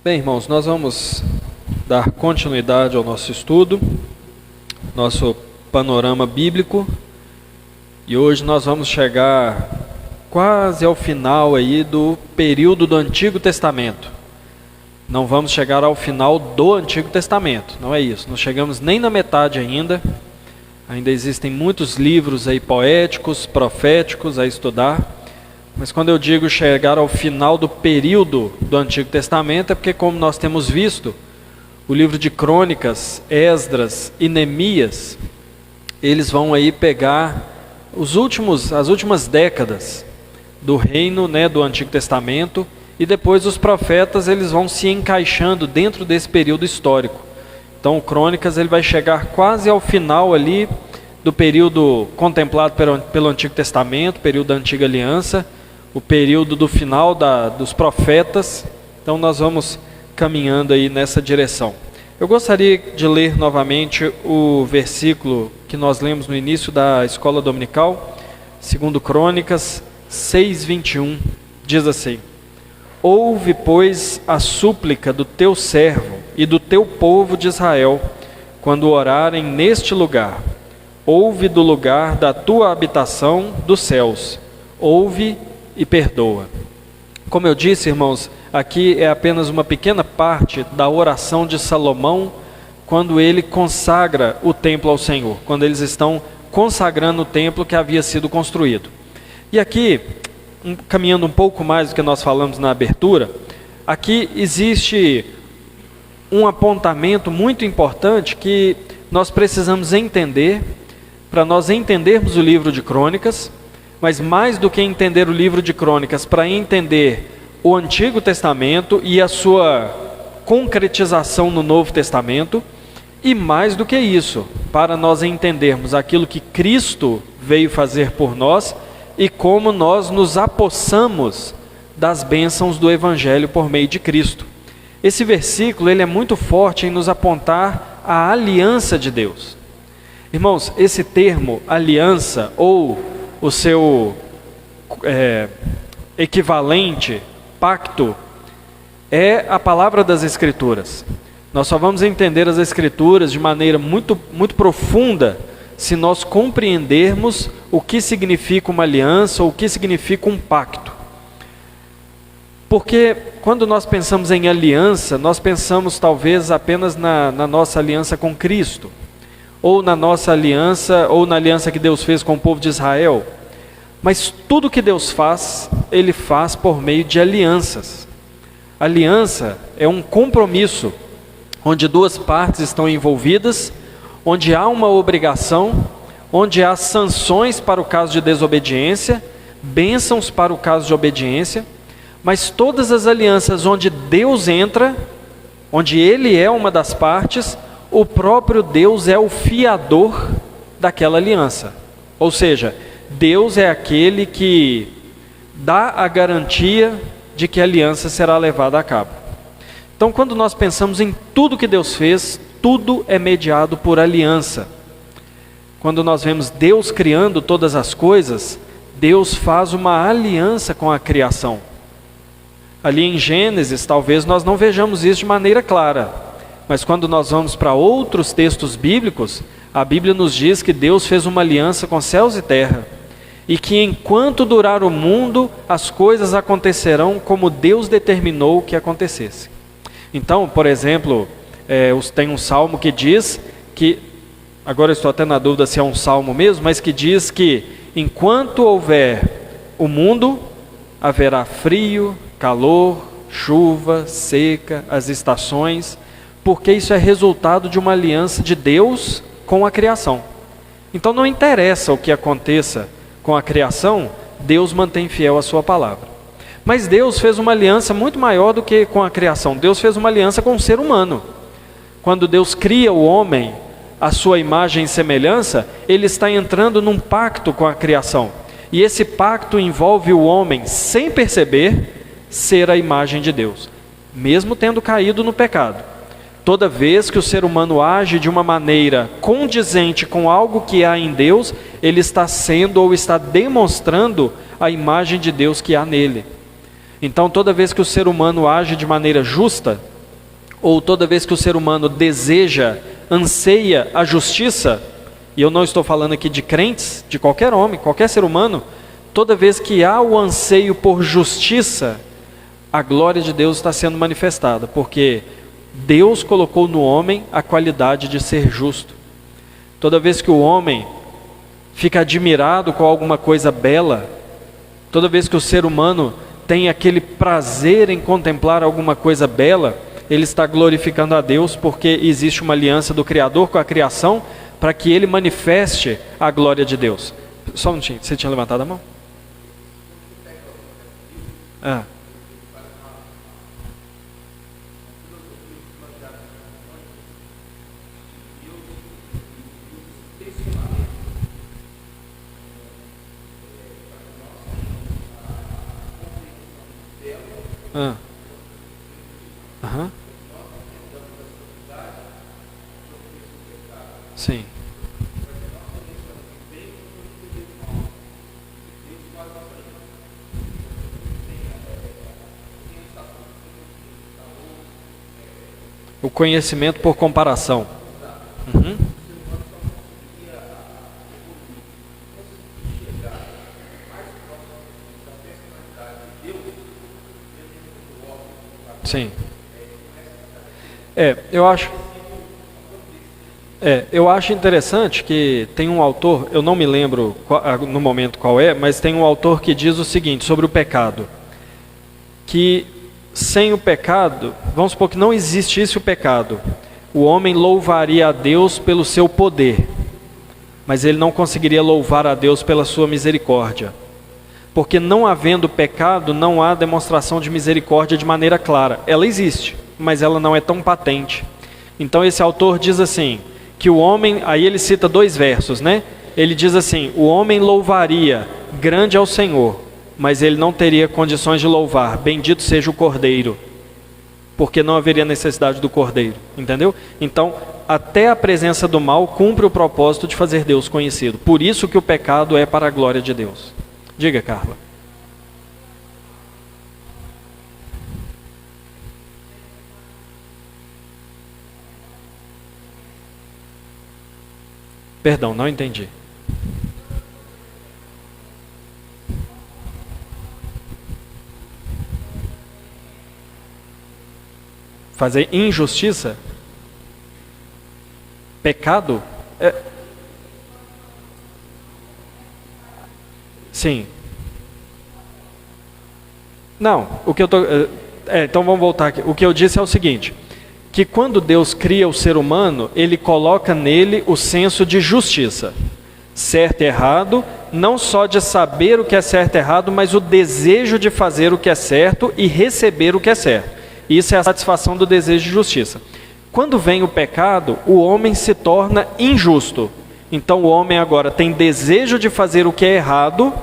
Bem, irmãos, nós vamos dar continuidade ao nosso estudo, nosso panorama bíblico, e hoje nós vamos chegar quase ao final aí do período do Antigo Testamento. Não vamos chegar ao final do Antigo Testamento, não é isso, não chegamos nem na metade ainda existem muitos livros aí poéticos, proféticos a estudar. Mas quando eu digo chegar ao final do período do Antigo Testamento, é porque, como nós temos visto, o livro de Crônicas, Esdras e Neemias, eles vão aí pegar as últimas décadas do reino, do Antigo Testamento, e depois os profetas eles vão se encaixando dentro desse período histórico. Então o Crônicas ele vai chegar quase ao final ali do período contemplado pelo Antigo Testamento, período da Antiga Aliança, o período do final dos profetas. Então nós vamos caminhando aí nessa direção. Eu gostaria de ler novamente o versículo que nós lemos no início da escola dominical, 2 Crônicas 6:21, diz assim: Ouve, pois, a súplica do teu servo e do teu povo de Israel, quando orarem neste lugar. Ouve do lugar da tua habitação dos céus. Ouve e perdoa. Como eu disse, irmãos, aqui é apenas uma pequena parte da oração de Salomão, quando ele consagra o templo ao Senhor, quando eles estão consagrando o templo que havia sido construído. E aqui, caminhando um pouco mais do que nós falamos na abertura, aqui existe um apontamento muito importante que nós precisamos entender, para nós entendermos o livro de Crônicas, mas mais do que entender o livro de Crônicas, para entender o Antigo Testamento e a sua concretização no Novo Testamento, e mais do que isso, para nós entendermos aquilo que Cristo veio fazer por nós e como nós nos apossamos das bênçãos do Evangelho por meio de Cristo. Esse versículo ele é muito forte em nos apontar a aliança de Deus. Irmãos, esse termo aliança, ou o seu equivalente, pacto, é a palavra das Escrituras. Nós só vamos entender as Escrituras de maneira muito, muito profunda se nós compreendermos o que significa uma aliança ou o que significa um pacto. Porque quando nós pensamos em aliança, nós pensamos talvez apenas na nossa aliança com Cristo, ou na nossa aliança, ou na aliança que Deus fez com o povo de Israel. Mas tudo que Deus faz, Ele faz por meio de alianças. Aliança é um compromisso, onde duas partes estão envolvidas, onde há uma obrigação, onde há sanções para o caso de desobediência, bênçãos para o caso de obediência, mas todas as alianças onde Deus entra, onde Ele é uma das partes, o próprio Deus é o fiador daquela aliança. Ou seja, Deus é aquele que dá a garantia de que a aliança será levada a cabo. Então, quando nós pensamos em tudo que Deus fez, tudo é mediado por aliança. Quando nós vemos Deus criando todas as coisas, Deus faz uma aliança com a criação. Ali em Gênesis, talvez nós não vejamos isso de maneira clara, mas quando nós vamos para outros textos bíblicos, a Bíblia nos diz que Deus fez uma aliança com céus e terra, e que enquanto durar o mundo, as coisas acontecerão como Deus determinou que acontecesse. Então, por exemplo, tem um salmo que diz que, agora eu estou até na dúvida se é um salmo mesmo, mas que diz que enquanto houver o mundo, haverá frio, calor, chuva, seca, as estações, porque isso é resultado de uma aliança de Deus com a criação. Então não interessa o que aconteça com a criação, Deus mantém fiel a sua palavra. Mas Deus fez uma aliança muito maior do que com a criação. Deus fez uma aliança com o ser humano. Quando Deus cria o homem, a sua imagem e semelhança, Ele está entrando num pacto com a criação. E esse pacto envolve o homem, sem perceber, ser a imagem de Deus, mesmo tendo caído no pecado. Toda vez que o ser humano age de uma maneira condizente com algo que há em Deus, ele está sendo ou está demonstrando a imagem de Deus que há nele. Então, toda vez que o ser humano age de maneira justa, ou toda vez que o ser humano deseja, anseia a justiça, e eu não estou falando aqui de crentes, de qualquer homem, qualquer ser humano, toda vez que há o anseio por justiça, a glória de Deus está sendo manifestada, porque Deus colocou no homem a qualidade de ser justo. Toda vez que o homem fica admirado com alguma coisa bela, toda vez que o ser humano tem aquele prazer em contemplar alguma coisa bela, ele está glorificando a Deus, porque existe uma aliança do Criador com a criação, para que ele manifeste a glória de Deus. Só um minutinho, você tinha levantado a mão? Ah. Aham. Sim. O conhecimento por comparação. Uhum. Sim. Eu acho interessante que tem um autor, eu não me lembro no momento qual é, mas tem um autor que diz o seguinte sobre o pecado, que sem o pecado, vamos supor que não existisse o pecado, o homem louvaria a Deus pelo seu poder, mas ele não conseguiria louvar a Deus pela sua misericórdia, porque não havendo pecado, não há demonstração de misericórdia de maneira clara. Ela existe, mas ela não é tão patente. Então esse autor diz assim, que o homem, aí ele cita 2 versos, né? Ele diz assim, o homem louvaria, grande é o Senhor, mas ele não teria condições de louvar, bendito seja o Cordeiro, porque não haveria necessidade do Cordeiro, entendeu? Então, até a presença do mal cumpre o propósito de fazer Deus conhecido. Por isso que o pecado é para a glória de Deus. Diga, Carla. Perdão, não entendi. Fazer injustiça? Pecado? Sim. Não, o que eu tô, então vamos voltar aqui. O que eu disse é o seguinte, que quando Deus cria o ser humano, Ele coloca nele o senso de justiça, certo e errado, não só de saber o que é certo e errado, mas o desejo de fazer o que é certo e receber o que é certo. Isso é a satisfação do desejo de justiça. Quando vem o pecado, o homem se torna injusto. Então o homem agora tem desejo de fazer o que é errado,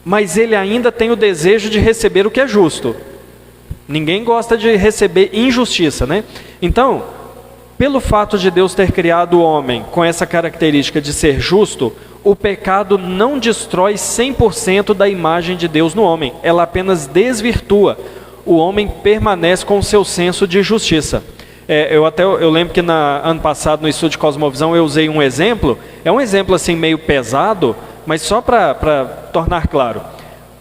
mas ele ainda tem o desejo de receber o que é justo. Ninguém gosta de receber injustiça, né? Então, pelo fato de Deus ter criado o homem com essa característica de ser justo, o pecado não destrói 100% da imagem de Deus no homem. Ela apenas desvirtua. O homem permanece com o seu senso de justiça. Eu lembro que ano passado no estudo de Cosmovisão eu usei um exemplo, é um exemplo assim meio pesado, mas só para tornar claro.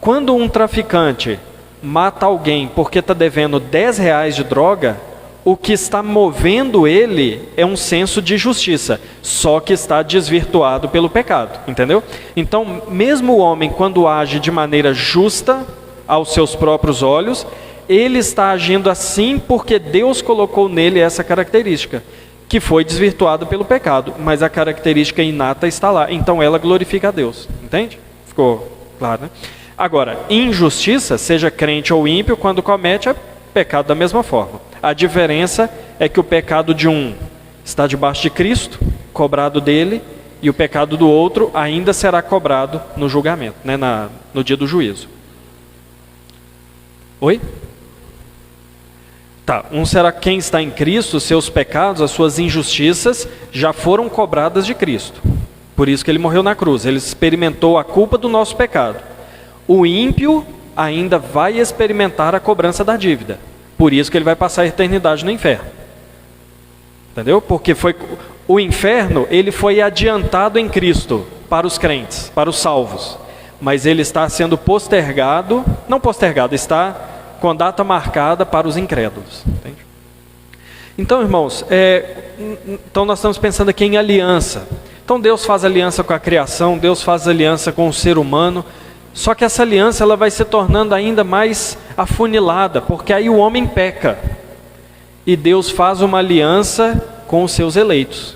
Quando um traficante mata alguém porque está devendo R$10 de droga, o que está movendo ele é um senso de justiça, só que está desvirtuado pelo pecado, entendeu? Então, mesmo o homem quando age de maneira justa aos seus próprios olhos, ele está agindo assim porque Deus colocou nele essa característica, que foi desvirtuada pelo pecado, mas a característica inata está lá, então ela glorifica a Deus, entende? Ficou claro, né? Agora, injustiça, seja crente ou ímpio, quando comete, é pecado da mesma forma. A diferença é que o pecado de um está debaixo de Cristo, cobrado dele, e o pecado do outro ainda será cobrado no julgamento, né? No dia do juízo. Oi? Tá, um será quem está em Cristo, seus pecados, as suas injustiças já foram cobradas de Cristo. Por isso que ele morreu na cruz, ele experimentou a culpa do nosso pecado. O ímpio ainda vai experimentar a cobrança da dívida. Por isso que ele vai passar a eternidade no inferno. Entendeu? Porque o inferno, ele foi adiantado em Cristo para os crentes, para os salvos. Mas ele está sendo postergado, não postergado, está com data marcada para os incrédulos. Entende? Então, irmãos, então nós estamos pensando aqui em aliança. Então Deus faz aliança com a criação, Deus faz aliança com o ser humano. Só que essa aliança ela vai se tornando ainda mais afunilada, porque aí o homem peca. E Deus faz uma aliança com os seus eleitos.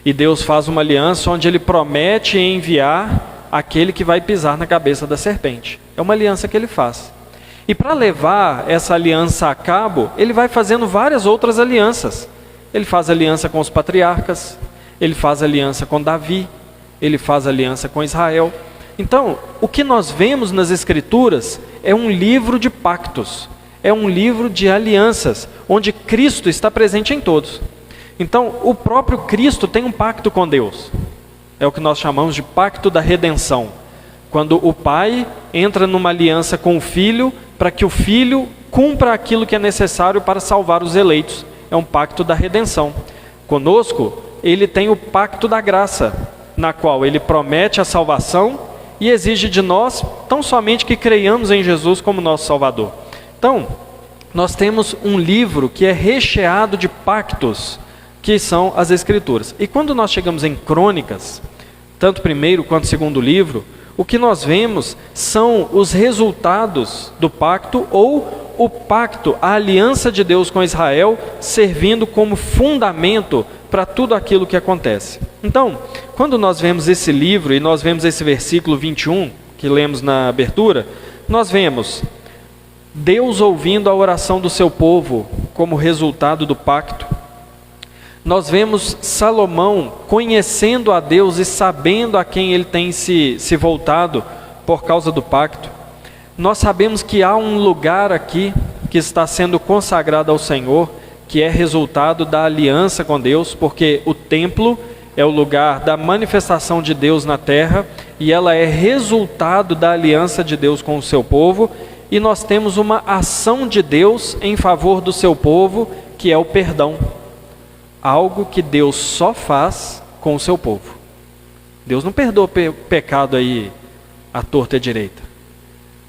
E Deus faz uma aliança onde Ele promete enviar aquele que vai pisar na cabeça da serpente. É uma aliança que Ele faz. E para levar essa aliança a cabo, Ele vai fazendo várias outras alianças. Ele faz aliança com os patriarcas, Ele faz aliança com Davi, Ele faz aliança com Israel. Então, o que nós vemos nas Escrituras é um livro de pactos, é um livro de alianças, onde Cristo está presente em todos. Então, o próprio Cristo tem um pacto com Deus. É o que nós chamamos de pacto da redenção. Quando o pai entra numa aliança com o filho, para que o filho cumpra aquilo que é necessário para salvar os eleitos. É um pacto da redenção. Conosco, ele tem o pacto da graça, na qual ele promete a salvação e exige de nós tão somente que creiamos em Jesus como nosso Salvador. Então, nós temos um livro que é recheado de pactos, que são as Escrituras. E quando nós chegamos em Crônicas, tanto primeiro quanto segundo livro, o que nós vemos são os resultados do pacto, ou o pacto, a aliança de Deus com Israel, servindo como fundamento para tudo aquilo que acontece. Então, quando nós vemos esse livro e nós vemos esse versículo 21, que lemos na abertura, nós vemos Deus ouvindo a oração do seu povo como resultado do pacto. Nós vemos Salomão conhecendo a Deus e sabendo a quem ele tem se voltado por causa do pacto. Nós sabemos que há um lugar aqui que está sendo consagrado ao Senhor, que é resultado da aliança com Deus, porque o templo é o lugar da manifestação de Deus na terra, e ela é resultado da aliança de Deus com o seu povo, e nós temos uma ação de Deus em favor do seu povo, que é o perdão. Algo que Deus só faz com o seu povo. Deus não perdoa pecado aí à torta e à direita.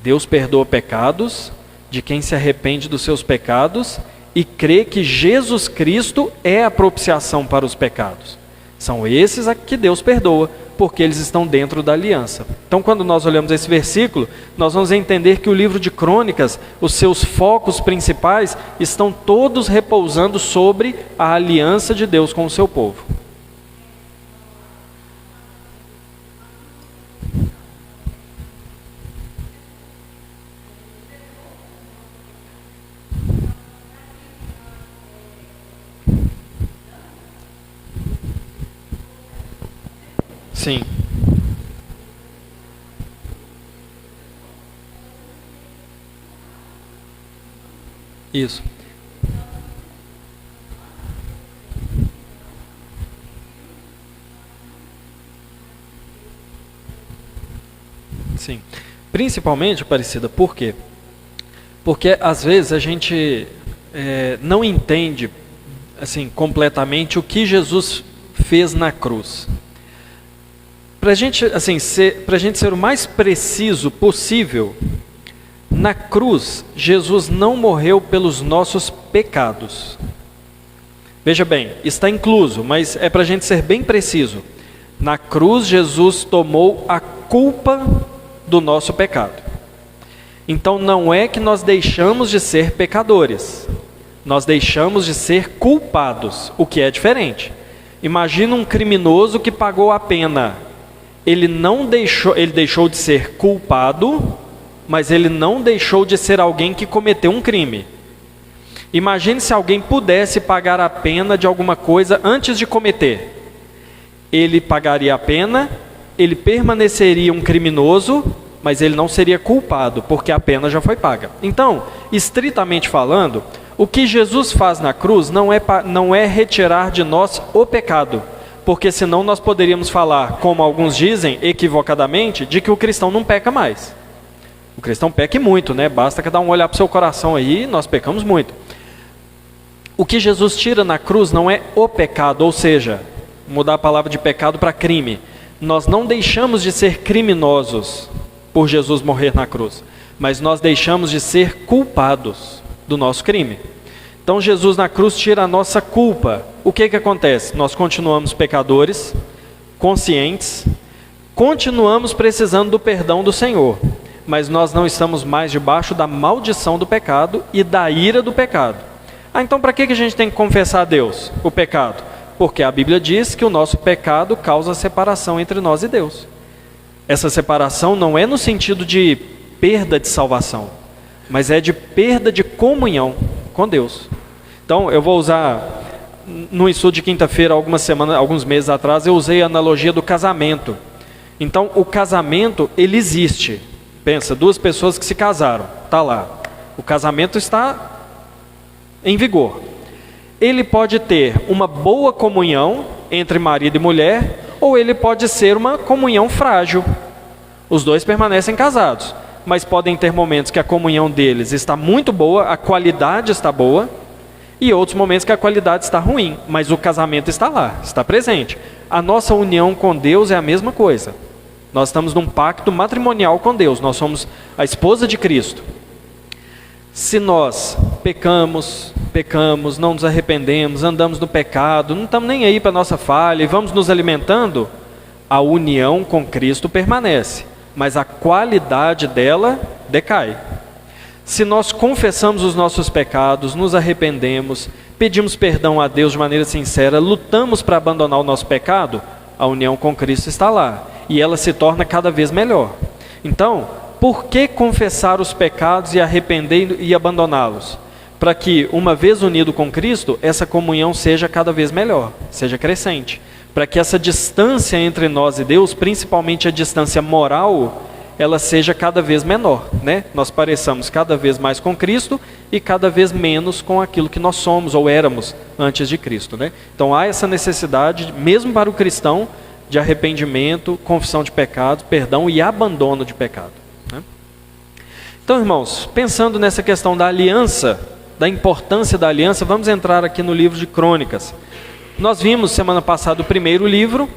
Deus perdoa pecados de quem se arrepende dos seus pecados e crê que Jesus Cristo é a propiciação para os pecados. São esses a que Deus perdoa, porque eles estão dentro da aliança. Então, quando nós olhamos esse versículo, nós vamos entender que o livro de Crônicas, os seus focos principais, estão todos repousando sobre a aliança de Deus com o seu povo. Sim. Isso. Sim. Principalmente, Aparecida, por quê? Porque às vezes a gente não entende assim, completamente o que Jesus fez na cruz. Para a gente ser o mais preciso possível, na cruz, Jesus não morreu pelos nossos pecados. Veja bem, está incluso, mas é para a gente ser bem preciso. Na cruz, Jesus tomou a culpa do nosso pecado. Então, não é que nós deixamos de ser pecadores, nós deixamos de ser culpados, o que é diferente. Imagina um criminoso que pagou a pena. Ele deixou de ser culpado, mas ele não deixou de ser alguém que cometeu um crime. Imagine se alguém pudesse pagar a pena de alguma coisa antes de cometer. Ele pagaria a pena, ele permaneceria um criminoso, mas ele não seria culpado, porque a pena já foi paga. Então, estritamente falando, o que Jesus faz na cruz não é retirar de nós o pecado, porque senão nós poderíamos falar, como alguns dizem, equivocadamente, de que o cristão não peca mais. O cristão peca muito, né? Basta que dar um olhar para o seu coração aí, nós pecamos muito. O que Jesus tira na cruz não é o pecado, ou seja, mudar a palavra de pecado para crime. Nós não deixamos de ser criminosos por Jesus morrer na cruz, mas nós deixamos de ser culpados do nosso crime. Então Jesus na cruz tira a nossa culpa. O que acontece? Nós continuamos pecadores, conscientes, continuamos precisando do perdão do Senhor, mas nós não estamos mais debaixo da maldição do pecado e da ira do pecado. Então para que a gente tem que confessar a Deus o pecado? Porque a Bíblia diz que o nosso pecado causa separação entre nós e Deus. Essa separação não é no sentido de perda de salvação, mas é de perda de comunhão com Deus. Então eu vou usar, no estudo de quinta-feira, alguns meses atrás, eu usei a analogia do casamento. Então o casamento, ele existe. Pensa, duas pessoas que se casaram, está lá. O casamento está em vigor. Ele pode ter uma boa comunhão entre marido e mulher, ou ele pode ser uma comunhão frágil. Os dois permanecem casados, mas podem ter momentos que a comunhão deles está muito boa, a qualidade está boa, e outros momentos que a qualidade está ruim, mas o casamento está lá, está presente. A nossa união com Deus é a mesma coisa. Nós estamos num pacto matrimonial com Deus, nós somos a esposa de Cristo. Se nós pecamos, não nos arrependemos, andamos no pecado, não estamos nem aí para a nossa falha e vamos nos alimentando, a união com Cristo permanece, mas a qualidade dela decai. Se nós confessamos os nossos pecados, nos arrependemos, pedimos perdão a Deus de maneira sincera, lutamos para abandonar o nosso pecado, a união com Cristo está lá e ela se torna cada vez melhor. Então, por que confessar os pecados e arrepender e abandoná-los? Para que, uma vez unido com Cristo, essa comunhão seja cada vez melhor, seja crescente. Para que essa distância entre nós e Deus, principalmente a distância moral, ela seja cada vez menor, né? Nós pareçamos cada vez mais com Cristo e cada vez menos com aquilo que nós somos ou éramos antes de Cristo, né? Então há essa necessidade, mesmo para o cristão, de arrependimento, confissão de pecados, perdão e abandono de pecado, né? Então, irmãos, pensando nessa questão da aliança, da importância da aliança, vamos entrar aqui no livro de Crônicas. Nós vimos semana passada o primeiro livro,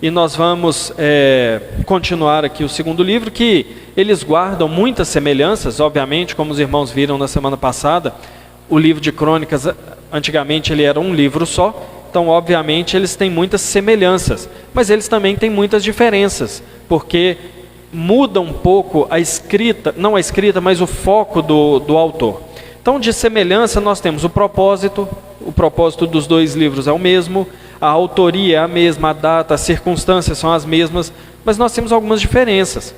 e nós vamos continuar aqui o segundo livro, que eles guardam muitas semelhanças, obviamente, como os irmãos viram na semana passada. O livro de Crônicas, antigamente ele era um livro só, então obviamente eles têm muitas semelhanças, mas eles também têm muitas diferenças, porque muda um pouco a escrita, não a escrita, mas o foco do autor. Então, de semelhança, nós temos o propósito dos dois livros é o mesmo, a autoria é a mesma, a data, as circunstâncias são as mesmas, mas nós temos algumas diferenças.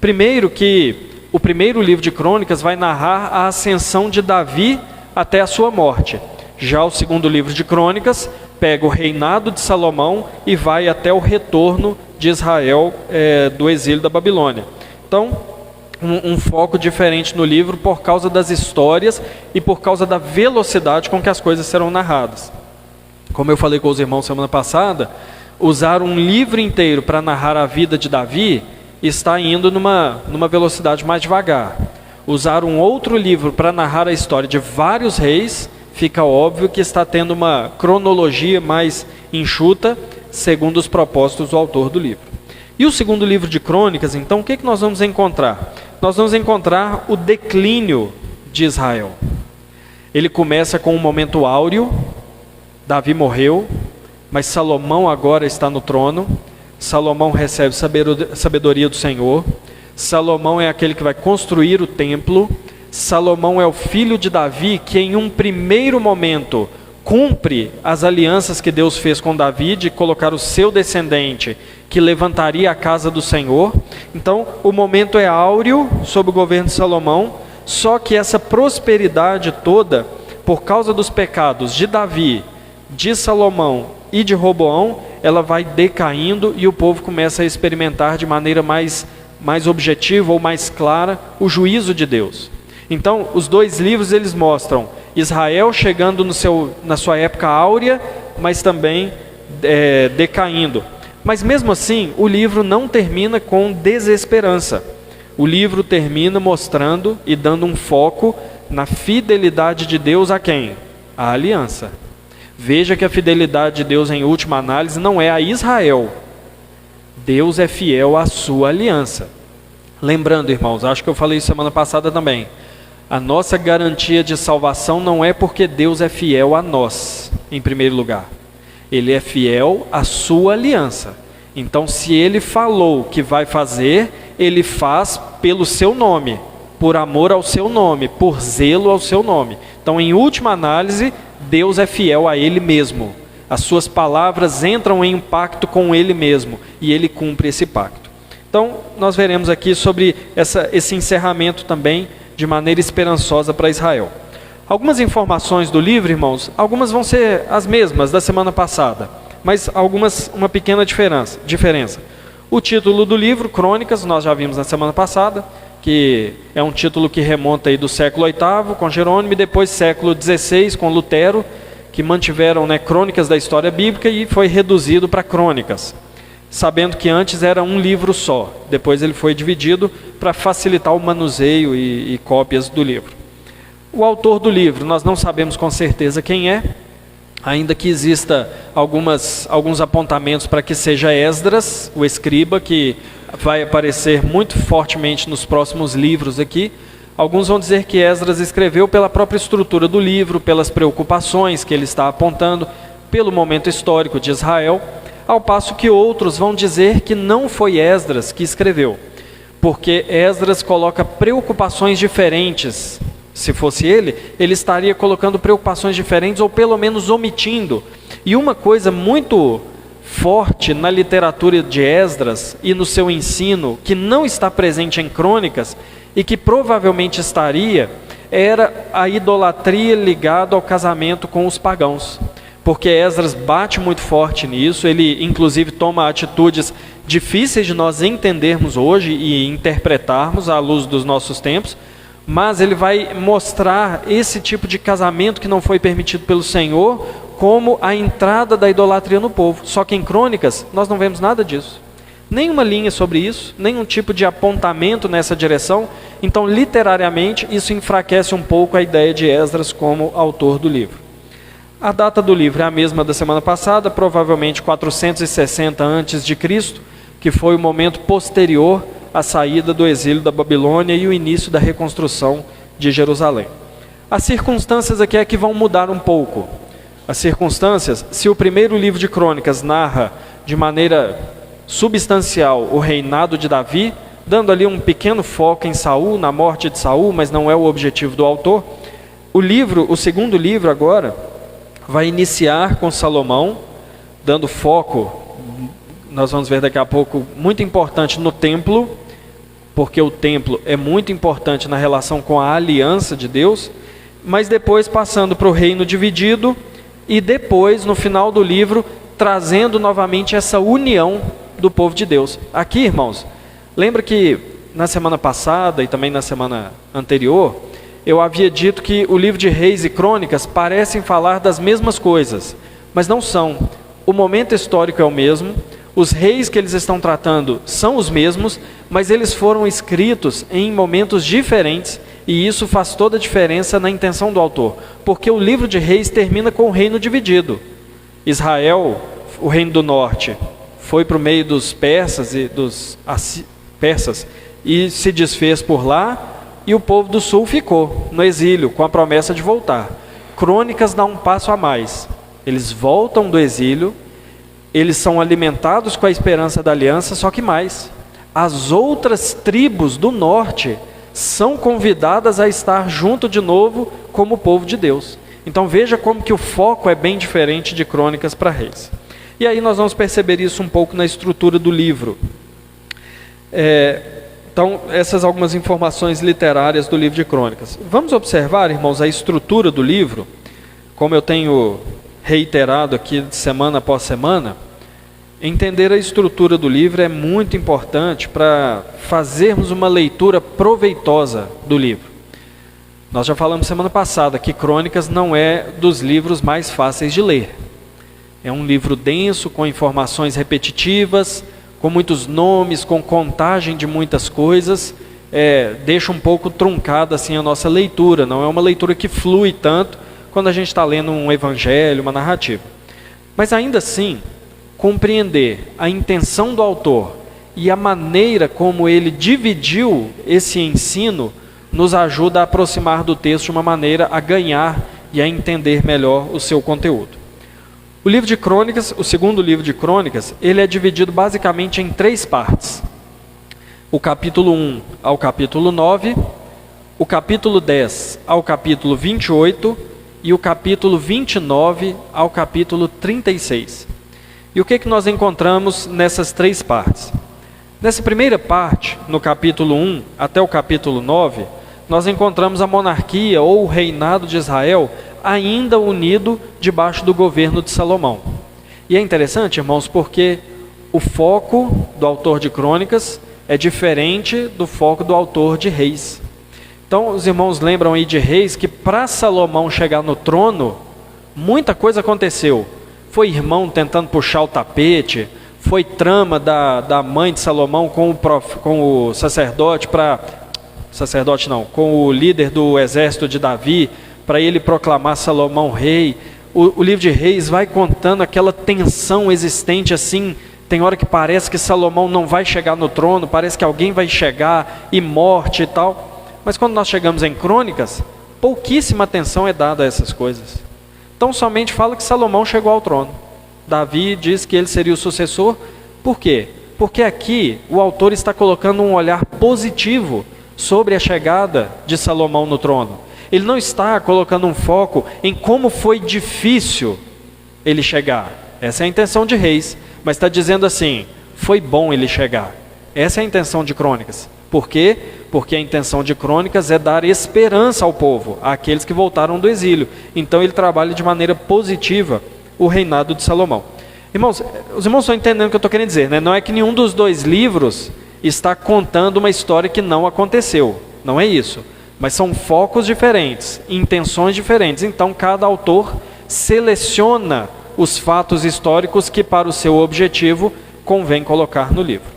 Primeiro que o primeiro livro de Crônicas vai narrar a ascensão de Davi até a sua morte. Já o segundo livro de Crônicas pega o reinado de Salomão e vai até o retorno de Israel do exílio da Babilônia. Então, um foco diferente no livro por causa das histórias e por causa da velocidade com que as coisas serão narradas. Como eu falei com os irmãos semana passada, usar um livro inteiro para narrar a vida de Davi está indo numa velocidade mais devagar. Usar um outro livro para narrar a história de vários reis, fica óbvio que está tendo uma cronologia mais enxuta, segundo os propósitos do autor do livro. E o segundo livro de Crônicas, então, o que nós vamos encontrar? Nós vamos encontrar o declínio de Israel. Ele começa com um momento áureo. Davi morreu, mas Salomão agora está no trono. Salomão recebe sabedoria do Senhor. Salomão é aquele que vai construir o templo. Salomão é o filho de Davi que em um primeiro momento cumpre as alianças que Deus fez com Davi de colocar o seu descendente que levantaria a casa do Senhor. Então o momento é áureo sob o governo de Salomão, só que essa prosperidade toda, por causa dos pecados de Davi, de Salomão e de Roboão, ela vai decaindo e o povo começa a experimentar de maneira mais objetiva ou mais clara o juízo de Deus. Então os dois livros eles mostram Israel chegando na sua época áurea, mas também decaindo. Mas mesmo assim o livro não termina com desesperança. o livro termina mostrando e dando um foco na fidelidade de Deus a quem? A aliança. Veja que a fidelidade de Deus, em última análise, não é a Israel. Deus é fiel à sua aliança. Lembrando, irmãos, acho que eu falei isso semana passada também. A nossa garantia de salvação não é porque Deus é fiel a nós, em primeiro lugar. Ele é fiel à sua aliança. Então, se Ele falou que vai fazer, Ele faz pelo seu nome, por amor ao seu nome, por zelo ao seu nome. Então, em última análise, Deus é fiel a Ele mesmo. As suas palavras entram em pacto com Ele mesmo, e Ele cumpre esse pacto. Então, nós veremos aqui sobre esse encerramento também, de maneira esperançosa para Israel. Algumas informações do livro, irmãos, algumas vão ser as mesmas da semana passada, mas algumas, uma pequena diferença. O título do livro, Crônicas, nós já vimos na semana passada, que é um título que remonta aí do século VIII, com Jerônimo, e depois século XVI, com Lutero, que mantiveram, crônicas da história bíblica, e foi reduzido para crônicas, sabendo que antes era um livro só. Depois ele foi dividido para facilitar o manuseio e cópias do livro. O autor do livro, nós não sabemos com certeza quem é, ainda que exista alguns apontamentos para que seja Esdras, o escriba, que vai aparecer muito fortemente nos próximos livros aqui. Alguns vão dizer que Esdras escreveu pela própria estrutura do livro, pelas preocupações que ele está apontando, pelo momento histórico de Israel, ao passo que outros vão dizer que não foi Esdras que escreveu, porque Esdras coloca preocupações diferentes. Se fosse ele estaria colocando preocupações diferentes, ou pelo menos omitindo. E uma coisa muito forte na literatura de Esdras e no seu ensino, que não está presente em Crônicas, e que provavelmente estaria, era a idolatria ligada ao casamento com os pagãos. Porque Esdras bate muito forte nisso, ele inclusive toma atitudes difíceis de nós entendermos hoje e interpretarmos à luz dos nossos tempos, mas ele vai mostrar esse tipo de casamento que não foi permitido pelo Senhor como a entrada da idolatria no povo. Só que em Crônicas nós não vemos nada disso. Nenhuma linha sobre isso, nenhum tipo de apontamento nessa direção. Então, literariamente, isso enfraquece um pouco a ideia de Esdras como autor do livro. A data do livro é a mesma da semana passada, provavelmente 460 a.C., que foi o momento posterior à saída do exílio da Babilônia e o início da reconstrução de Jerusalém. As circunstâncias aqui é que vão mudar um pouco. As circunstâncias, se o primeiro livro de Crônicas narra de maneira substancial o reinado de Davi, dando ali um pequeno foco em Saul, na morte de Saul, mas não é o objetivo do autor, o segundo livro agora, vai iniciar com Salomão, dando foco, nós vamos ver daqui a pouco, muito importante no templo, porque o templo é muito importante na relação com a aliança de Deus, mas depois passando para o reino dividido, e depois, no final do livro, trazendo novamente essa união do povo de Deus. Aqui, irmãos, lembra que na semana passada e também na semana anterior, eu havia dito que o livro de Reis e Crônicas parecem falar das mesmas coisas, mas não são. O momento histórico é o mesmo, os reis que eles estão tratando são os mesmos, mas eles foram escritos em momentos diferentes, e isso faz toda a diferença na intenção do autor, porque o livro de Reis termina com o reino dividido. Israel, o reino do norte, foi para o meio dos persas e se desfez por lá, e o povo do sul ficou no exílio, com a promessa de voltar. Crônicas dá um passo a mais. Eles voltam do exílio, eles são alimentados com a esperança da aliança, só que mais. As outras tribos do norte são convidadas a estar junto de novo como povo de Deus. Então veja como que o foco é bem diferente de Crônicas para Reis. E aí nós vamos perceber isso um pouco na estrutura do livro. Então, essas algumas informações literárias do livro de Crônicas. Vamos observar, irmãos, a estrutura do livro, como eu tenho reiterado aqui semana após semana. Entender a estrutura do livro é muito importante para fazermos uma leitura proveitosa do livro. Nós já falamos semana passada que Crônicas não é dos livros mais fáceis de ler. É um livro denso, com informações repetitivas, com muitos nomes, com contagem de muitas coisas, deixa um pouco truncada assim a nossa leitura, não é uma leitura que flui tanto quando a gente está lendo um evangelho, uma narrativa. Mas ainda assim, compreender a intenção do autor e a maneira como ele dividiu esse ensino nos ajuda a aproximar do texto de uma maneira a ganhar e a entender melhor o seu conteúdo. O livro de Crônicas, o segundo livro de Crônicas, ele é dividido basicamente em 3 partes. O capítulo 1 ao capítulo 9, o capítulo 10 ao capítulo 28 e o capítulo 29 ao capítulo 36. E o que nós encontramos nessas 3 partes? Nessa primeira parte, no capítulo 1 até o capítulo 9, nós encontramos a monarquia ou o reinado de Israel ainda unido debaixo do governo de Salomão. E é interessante, irmãos, porque o foco do autor de Crônicas é diferente do foco do autor de Reis. Então, os irmãos lembram aí de Reis que para Salomão chegar no trono, muita coisa aconteceu. Foi irmão tentando puxar o tapete, foi trama da mãe de Salomão com o sacerdote com o líder do exército de Davi, para ele proclamar Salomão rei. O livro de Reis vai contando aquela tensão existente assim. Tem hora que parece que Salomão não vai chegar no trono, parece que alguém vai chegar, e morte e tal. Mas quando nós chegamos em Crônicas, pouquíssima atenção é dada a essas coisas. Então somente fala que Salomão chegou ao trono. Davi diz que ele seria o sucessor. Por quê? Porque aqui o autor está colocando um olhar positivo sobre a chegada de Salomão no trono. Ele não está colocando um foco em como foi difícil ele chegar. Essa é a intenção de Reis. Mas está dizendo assim, foi bom ele chegar. Essa é a intenção de Crônicas. Por quê? Porque a intenção de Crônicas é dar esperança ao povo, àqueles que voltaram do exílio. Então ele trabalha de maneira positiva o reinado de Salomão. Irmãos, os irmãos estão entendendo o que eu estou querendo dizer, né? Não é que nenhum dos 2 livros está contando uma história que não aconteceu. Não é isso. Mas são focos diferentes, intenções diferentes. Então cada autor seleciona os fatos históricos que para o seu objetivo convém colocar no livro.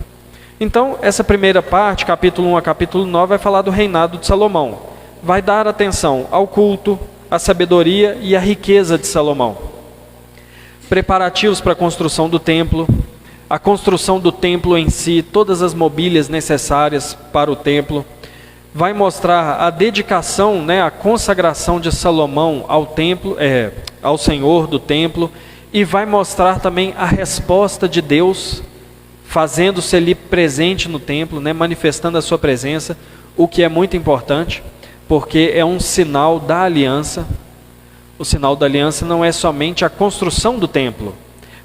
Então, essa primeira parte, capítulo 1 a capítulo 9, vai falar do reinado de Salomão. Vai dar atenção ao culto, à sabedoria e à riqueza de Salomão. Preparativos para a construção do templo, a construção do templo em si, todas as mobílias necessárias para o templo. Vai mostrar a dedicação, a consagração de Salomão ao templo, ao Senhor do templo, e vai mostrar também a resposta de Deus, fazendo-se ali presente no templo, manifestando a sua presença, o que é muito importante, porque é um sinal da aliança. O sinal da aliança não é somente a construção do templo,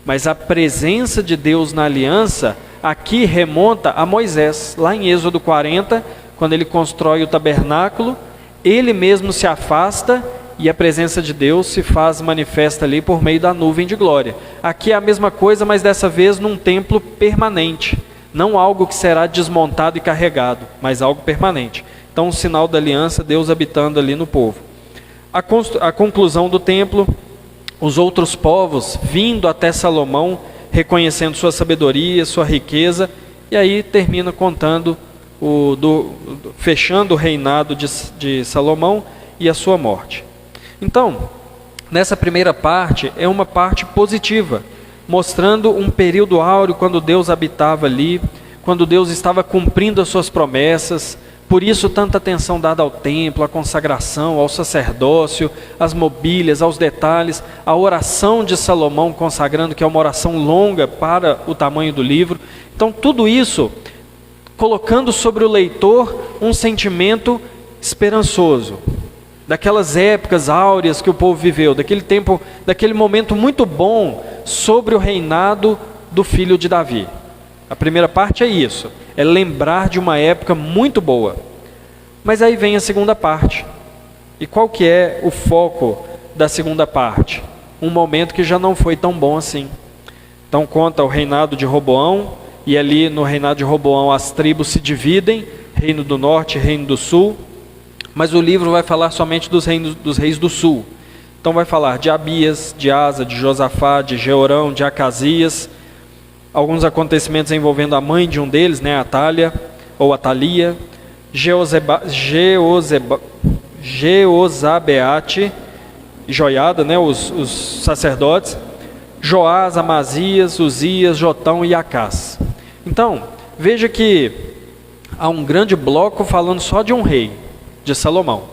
mas a presença de Deus na aliança, aqui remonta a Moisés, lá em Êxodo 40, quando ele constrói o tabernáculo, ele mesmo se afasta e a presença de Deus se faz manifesta ali por meio da nuvem de glória. Aqui é a mesma coisa, mas dessa vez num templo permanente, não algo que será desmontado e carregado, mas algo permanente. Então, um sinal da aliança, Deus habitando ali no povo. A conclusão do templo, os outros povos vindo até Salomão, reconhecendo sua sabedoria, sua riqueza, e aí termina contando, fechando o reinado de Salomão e a sua morte. Então, nessa primeira parte, é uma parte positiva, mostrando um período áureo quando Deus habitava ali, quando Deus estava cumprindo as suas promessas. Por isso tanta atenção dada ao templo, à consagração, ao sacerdócio, às mobílias, aos detalhes, a oração de Salomão consagrando, que é uma oração longa para o tamanho do livro. Então tudo isso colocando sobre o leitor um sentimento esperançoso, daquelas épocas áureas que o povo viveu, daquele tempo, daquele momento muito bom sobre o reinado do filho de Davi. A primeira parte é isso, é lembrar de uma época muito boa. Mas aí vem a segunda parte. E qual que é o foco da segunda parte? Um momento que já não foi tão bom assim. Então conta o reinado de Roboão, e ali no reinado de Roboão as tribos se dividem, reino do norte e reino do sul. Mas o livro vai falar somente dos reis do sul. Então vai falar de Abias, de Asa, de Josafá, de Jeorão, de Acasias. Alguns acontecimentos envolvendo a mãe de um deles, Atalia, ou Atalia. Jeozabeate, Joiada, né, os sacerdotes, Joás, Amazias, Uzias, Jotão e Acás. Então, veja que há um grande bloco falando só de um rei, de Salomão.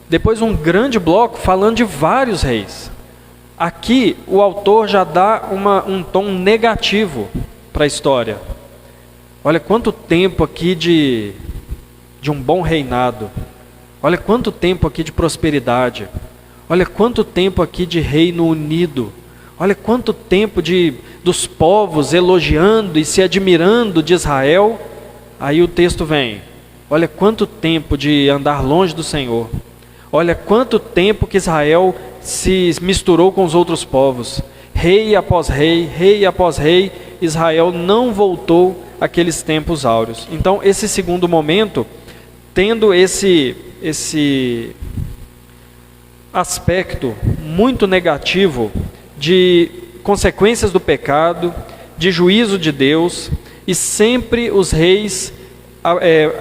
Depois um grande bloco falando de vários reis. Aqui o autor já dá um tom negativo para a história. Olha quanto tempo aqui de um bom reinado. Olha quanto tempo aqui de prosperidade. Olha quanto tempo aqui de reino unido. Olha quanto tempo dos povos elogiando e se admirando de Israel. Aí o texto vem. Olha quanto tempo de andar longe do Senhor. Olha quanto tempo que Israel se misturou com os outros povos. Rei após rei, Israel não voltou àqueles tempos áureos. Então, esse segundo momento, tendo esse aspecto muito negativo de consequências do pecado, de juízo de Deus, e sempre os reis,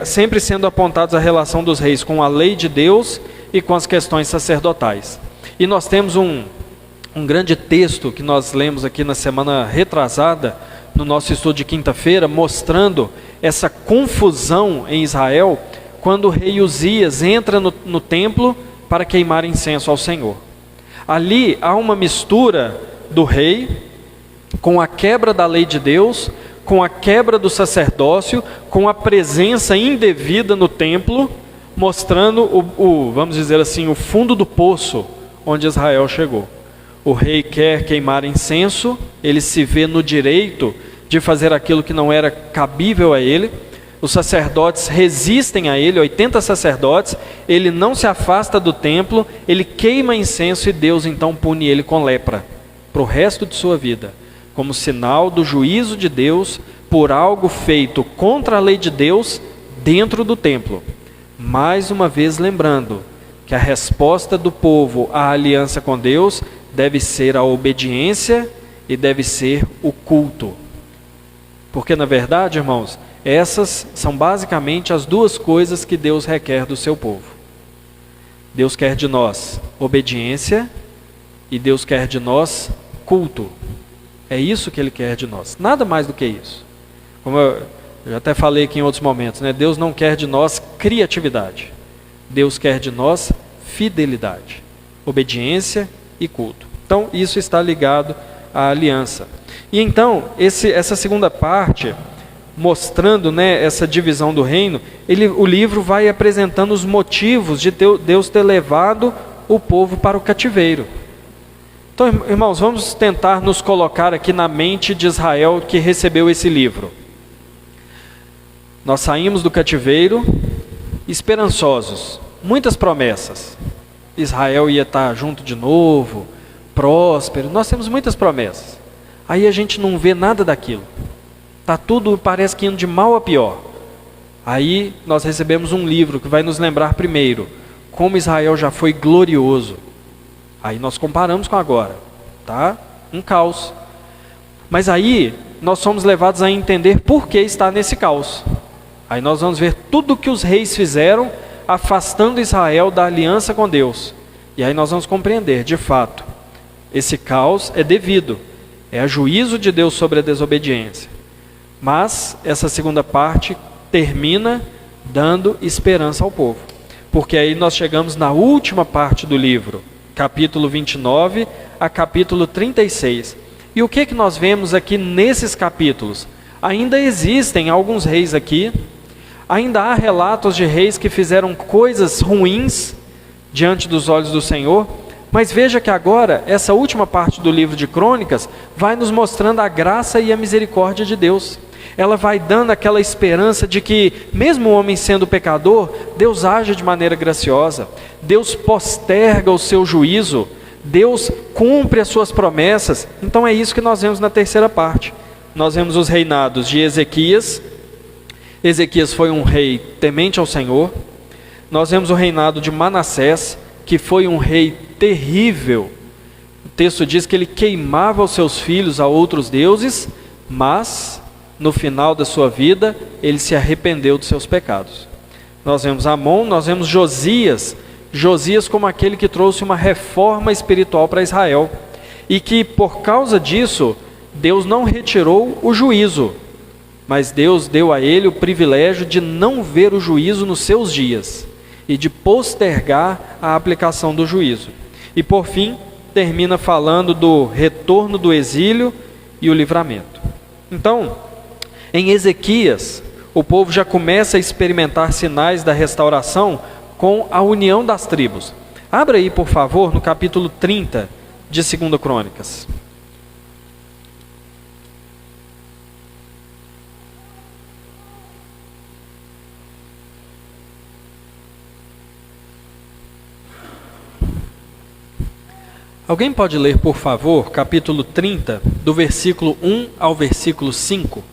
sempre sendo apontados a relação dos reis com a lei de Deus e com as questões sacerdotais. E nós temos um grande texto que nós lemos aqui na semana retrasada, no nosso estudo de quinta-feira, mostrando essa confusão em Israel, quando o rei Uzias entra no templo para queimar incenso ao Senhor. Ali há uma mistura do rei com a quebra da lei de Deus, com a quebra do sacerdócio, com a presença indevida no templo, mostrando vamos dizer assim, o fundo do poço onde Israel chegou. O rei quer queimar incenso, ele se vê no direito de fazer aquilo que não era cabível a ele. Os sacerdotes resistem a ele, 80 sacerdotes, ele não se afasta do templo, ele queima incenso e Deus então pune ele com lepra, para o resto de sua vida, como sinal do juízo de Deus por algo feito contra a lei de Deus dentro do templo. Mais uma vez lembrando que a resposta do povo à aliança com Deus deve ser a obediência e deve ser o culto. Porque na verdade, irmãos, essas são basicamente as duas coisas que Deus requer do seu povo. Deus quer de nós obediência e Deus quer de nós culto. É isso que Ele quer de nós, nada mais do que isso. Como eu já até falei aqui em outros momentos, né? Deus não quer de nós criatividade. Deus quer de nós fidelidade, obediência e culto. Então isso está ligado à aliança. E então essa segunda parte, mostrando, né, essa divisão do reino, o livro vai apresentando os motivos de Deus ter levado o povo para o cativeiro. Então, irmãos, vamos tentar nos colocar aqui na mente de Israel que recebeu esse livro. Nós saímos do cativeiro esperançosos, muitas promessas. Israel ia estar junto de novo, próspero, nós temos muitas promessas. Aí a gente não vê nada daquilo. Está tudo, parece que indo de mal a pior. Aí nós recebemos um livro que vai nos lembrar primeiro como Israel já foi glorioso. Aí nós comparamos com agora, tá? Um caos. Mas aí nós somos levados a entender por que está nesse caos. Aí nós vamos ver tudo que os reis fizeram, afastando Israel da aliança com Deus. E aí nós vamos compreender, de fato, esse caos é devido, é a juízo de Deus sobre a desobediência. Mas essa segunda parte termina dando esperança ao povo. Porque aí nós chegamos na última parte do livro, capítulo 29 a capítulo 36. E o que nós vemos aqui nesses capítulos? Ainda existem alguns reis aqui, ainda há relatos de reis que fizeram coisas ruins diante dos olhos do Senhor, mas veja que agora, essa última parte do livro de Crônicas, vai nos mostrando a graça e a misericórdia de Deus. Ela vai dando aquela esperança de que, mesmo o homem sendo pecador, Deus age de maneira graciosa, Deus posterga o seu juízo, Deus cumpre as suas promessas. Então é isso que nós vemos na terceira parte. Nós vemos os reinados de Ezequias. Ezequias foi um rei temente ao Senhor. Nós vemos o reinado de Manassés, que foi um rei terrível. O texto diz que ele queimava os seus filhos a outros deuses, mas no final da sua vida ele se arrependeu dos seus pecados. Nós vemos Amon, nós vemos Josias. Josias como aquele que trouxe uma reforma espiritual para Israel. E que por causa disso, Deus não retirou o juízo, mas Deus deu a ele o privilégio de não ver o juízo nos seus dias e de postergar a aplicação do juízo. E por fim, termina falando do retorno do exílio e o livramento. Então, em Ezequias, o povo já começa a experimentar sinais da restauração com a união das tribos. Abra aí, por favor, no capítulo 30 de 2 Crônicas. Alguém pode ler, por favor, capítulo 30, do versículo 1 ao versículo 5?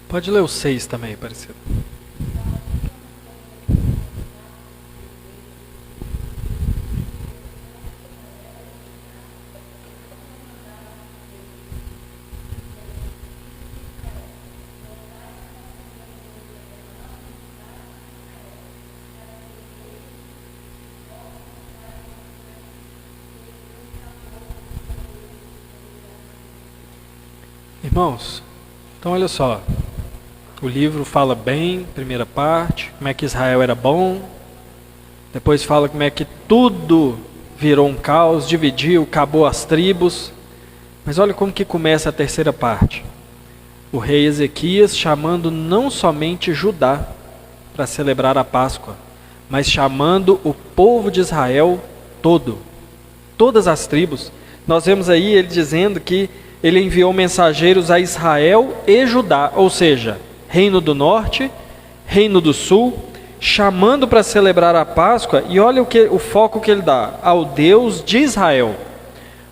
Pode ler o 6 também, parecido. Irmãos, então olha só. O livro fala bem, primeira parte, como é que Israel era bom. Depois fala como é que tudo virou um caos, dividiu, acabou as tribos. Mas olha como que começa a terceira parte. O rei Ezequias chamando não somente Judá para celebrar a Páscoa, mas chamando o povo de Israel todo, todas as tribos. Nós vemos aí ele dizendo que ele enviou mensageiros a Israel e Judá, ou seja, Reino do Norte, Reino do Sul, chamando para celebrar a Páscoa, e olha o foco que ele dá, ao Deus de Israel.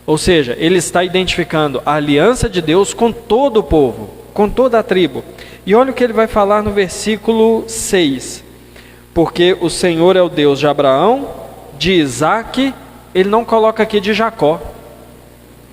Ou seja, ele está identificando a aliança de Deus com todo o povo, com toda a tribo. E olha o que ele vai falar no versículo 6. Porque o Senhor é o Deus de Abraão, de Isaque, ele não coloca aqui de Jacó.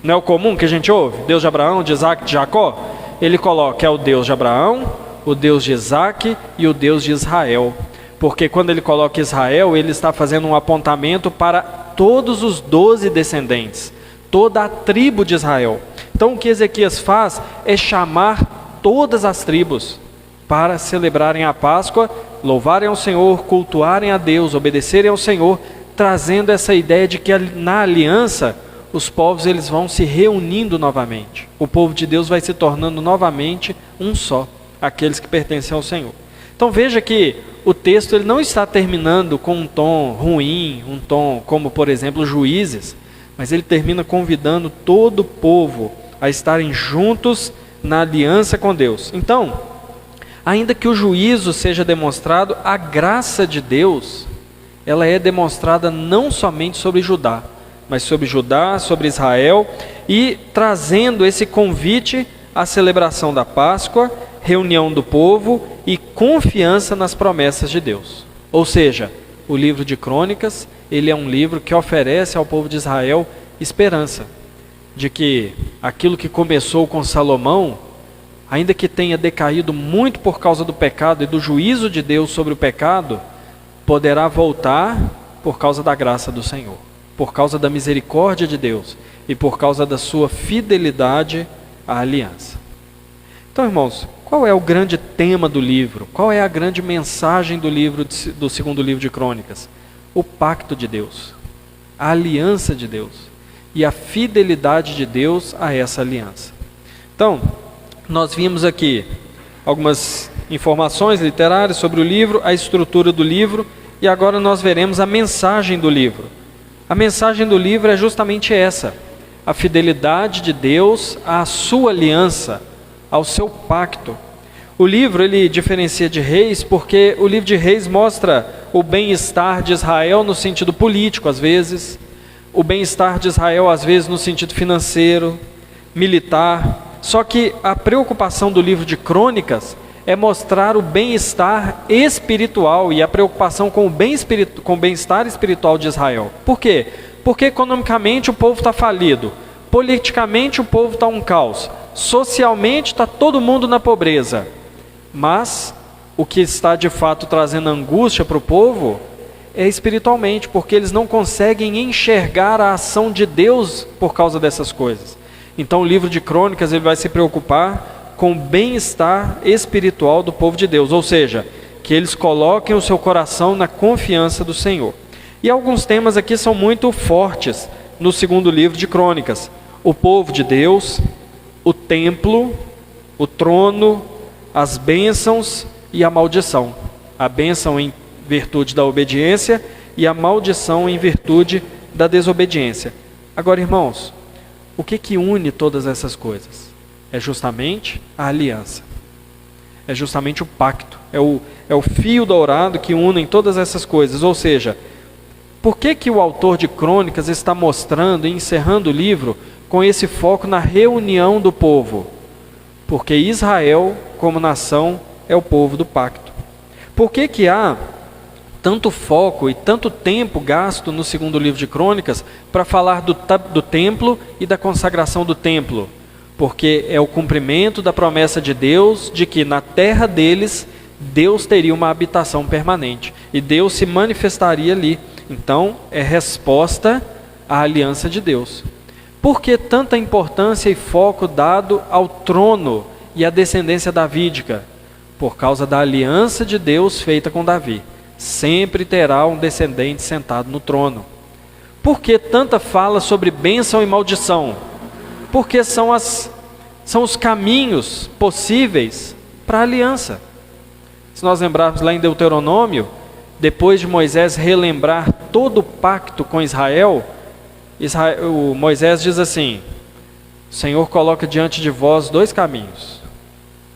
Não é o comum que a gente ouve? Deus de Abraão, de Isaque, de Jacó? Ele coloca, é o Deus de Abraão, o Deus de Isaque e o Deus de Israel. Porque quando ele coloca Israel, ele está fazendo um apontamento para todos os 12 descendentes, toda a tribo de Israel. Então o que Ezequias faz é chamar todas as tribos para celebrarem a Páscoa, louvarem ao Senhor, cultuarem a Deus, obedecerem ao Senhor, trazendo essa ideia de que na aliança os povos eles vão se reunindo novamente. O povo de Deus vai se tornando novamente um só, aqueles que pertencem ao Senhor. Então veja que o texto ele não está terminando com um tom ruim, um tom como, por exemplo, Juízes, mas ele termina convidando todo o povo a estarem juntos na aliança com Deus. Então, ainda que o juízo seja demonstrado, a graça de Deus, ela é demonstrada não somente sobre Judá, mas sobre Judá, sobre Israel, e trazendo esse convite à celebração da Páscoa, reunião do povo e confiança nas promessas de Deus. Ou seja, o livro de Crônicas, ele é um livro que oferece ao povo de Israel esperança, de que aquilo que começou com Salomão, ainda que tenha decaído muito por causa do pecado e do juízo de Deus sobre o pecado, poderá voltar por causa da graça do Senhor, por causa da misericórdia de Deus e por causa da sua fidelidade à aliança. Então, irmãos, qual é o grande tema do livro? Qual é a grande mensagem do livro do segundo livro de Crônicas? O pacto de Deus, a aliança de Deus e a fidelidade de Deus a essa aliança. Então, nós vimos aqui algumas informações literárias sobre o livro, a estrutura do livro, e agora nós veremos a mensagem do livro. A mensagem do livro é justamente essa: a fidelidade de Deus à sua aliança, ao seu pacto. O livro, ele diferencia de Reis porque o livro de Reis mostra o bem-estar de Israel no sentido político, às vezes, o bem-estar de Israel, às vezes, no sentido financeiro, militar. Só que a preocupação do livro de Crônicas é mostrar o bem-estar espiritual e a preocupação com o bem-estar espiritual de Israel. Por quê? Porque economicamente o povo está falido, politicamente o povo está um caos, socialmente está todo mundo na pobreza. Mas o que está de fato trazendo angústia para o povo é espiritualmente, porque eles não conseguem enxergar a ação de Deus por causa dessas coisas. Então o livro de Crônicas ele vai se preocupar com o bem-estar espiritual do povo de Deus, ou seja, que eles coloquem o seu coração na confiança do Senhor. E alguns temas aqui são muito fortes no segundo livro de Crônicas: o povo de Deus, o templo, o trono, as bênçãos e a maldição. A bênção em virtude da obediência e a maldição em virtude da desobediência. Agora, irmãos, o que une todas essas coisas? É justamente a aliança. É justamente o pacto. É o fio dourado que une todas essas coisas. Ou seja, por que o autor de Crônicas está mostrando e encerrando o livro com esse foco na reunião do povo? Porque Israel, como nação, é o povo do pacto. Por que há tanto foco e tanto tempo gasto no segundo livro de Crônicas para falar do templo e da consagração do templo? Porque é o cumprimento da promessa de Deus de que na terra deles Deus teria uma habitação permanente e Deus se manifestaria ali. Então é resposta à aliança de Deus. Por que tanta importância e foco dado ao trono e à descendência davídica? Por causa da aliança de Deus feita com Davi. Sempre terá um descendente sentado no trono. Por que tanta fala sobre bênção e maldição? Porque são os caminhos possíveis para a aliança. Se nós lembrarmos lá em Deuteronômio, depois de Moisés relembrar todo o pacto com Israel, Moisés diz assim: o Senhor coloca diante de vós dois caminhos,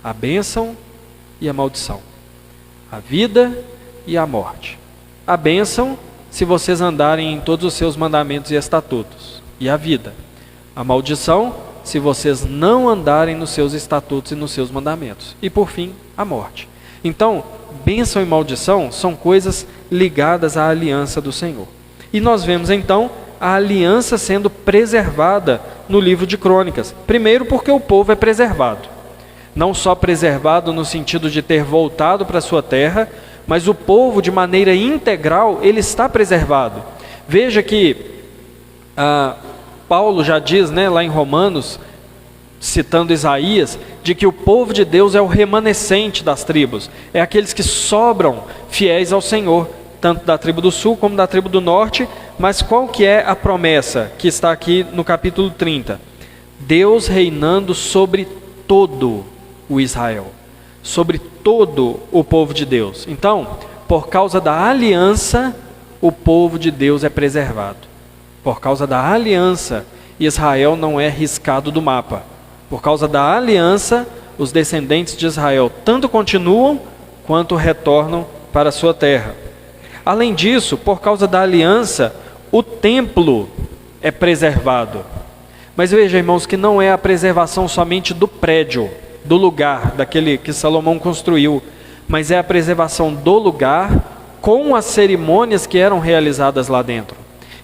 a bênção e a maldição, a vida e a morte. A bênção, se vocês andarem em todos os seus mandamentos e estatutos, e a vida. A maldição, se vocês não andarem nos seus estatutos e nos seus mandamentos. E por fim, a morte. Então, bênção e maldição são coisas ligadas à aliança do Senhor. E nós vemos então a aliança sendo preservada no livro de Crônicas. Primeiro porque o povo é preservado. Não só preservado no sentido de ter voltado para a sua terra, mas o povo de maneira integral, ele está preservado. Veja que Paulo já diz, lá em Romanos, citando Isaías, de que o povo de Deus é o remanescente das tribos, é aqueles que sobram fiéis ao Senhor, tanto da tribo do sul como da tribo do norte. Mas qual que é a promessa que está aqui no capítulo 30? Deus reinando sobre todo o Israel, sobre todo o povo de Deus. Então, por causa da aliança, o povo de Deus é preservado. Por causa da aliança, Israel não é riscado do mapa. Por causa da aliança, os descendentes de Israel tanto continuam quanto retornam para a sua terra. Além disso, por causa da aliança, o templo é preservado. Mas veja, irmãos, que não é a preservação somente do prédio, do lugar, daquele que Salomão construiu, mas é a preservação do lugar com as cerimônias que eram realizadas lá dentro.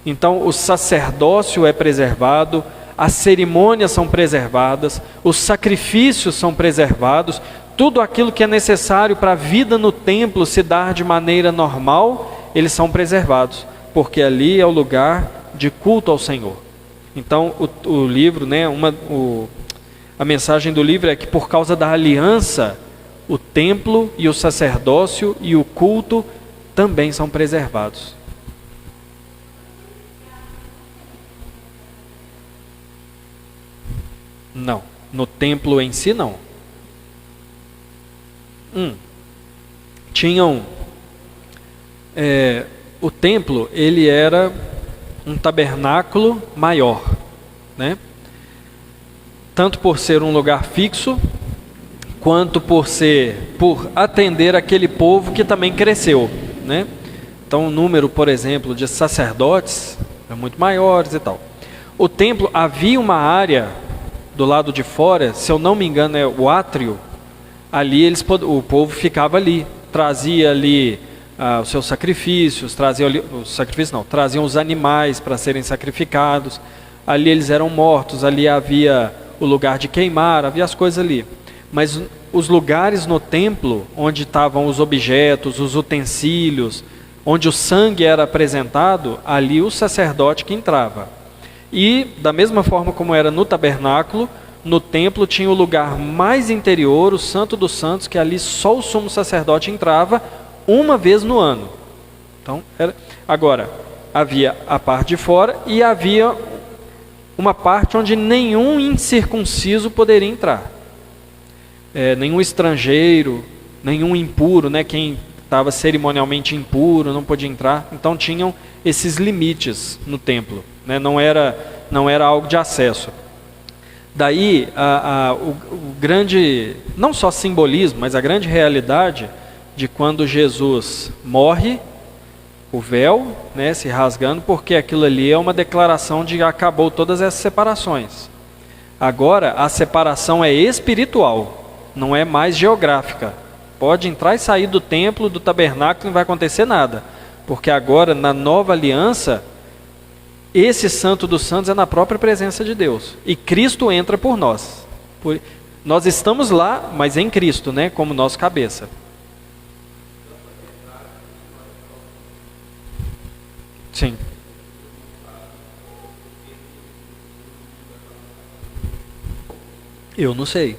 Então, o sacerdócio é preservado, as cerimônias são preservadas, os sacrifícios são preservados, tudo aquilo que é necessário para a vida no templo se dar de maneira normal, eles são preservados. porque ali é o lugar de culto ao Senhor. Então o livro, né, a mensagem do livro é que por causa da aliança, o templo e o sacerdócio e o culto também são preservados. Não, no templo em si não. O templo, ele era um tabernáculo maior, né? Tanto por ser um lugar fixo, quanto por atender aquele povo que também cresceu, né? Então o número, por exemplo, de sacerdotes é muito maiores e tal. O templo, havia uma área do lado de fora, se eu não me engano é o átrio, ali o povo ficava ali, trazia ali os seus sacrifícios, traziam os animais para serem sacrificados, ali eles eram mortos, ali havia o lugar de queimar, havia as coisas ali. Mas os lugares no templo, onde estavam os objetos, os utensílios, onde o sangue era apresentado, ali o sacerdote que entrava. E da mesma forma como era no tabernáculo, no templo tinha o lugar mais interior, o Santo dos Santos, que ali só o sumo sacerdote entrava uma vez no ano. Então, agora, havia a parte de fora e havia uma parte onde nenhum incircunciso poderia entrar. Nenhum estrangeiro, nenhum impuro, né, quem estava cerimonialmente impuro não podia entrar. Então tinham esses limites no templo, né, não era algo de acesso. Daí o grande, não só simbolismo, mas a grande realidade de quando Jesus morre, o véu, né, se rasgando, porque aquilo ali é uma declaração de que acabou todas essas separações. Agora a separação é espiritual, não é mais geográfica. Pode entrar e sair do templo, do tabernáculo, não vai acontecer nada, porque agora na nova aliança, esse Santo dos Santos é na própria presença de Deus, e Cristo entra por nós. Nós estamos lá, mas em Cristo, né, como nosso cabeça. Sim. Eu não sei.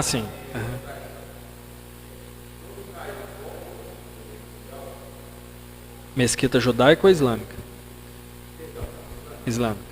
Sim. Mesquita judaica ou islâmica? Islâmica.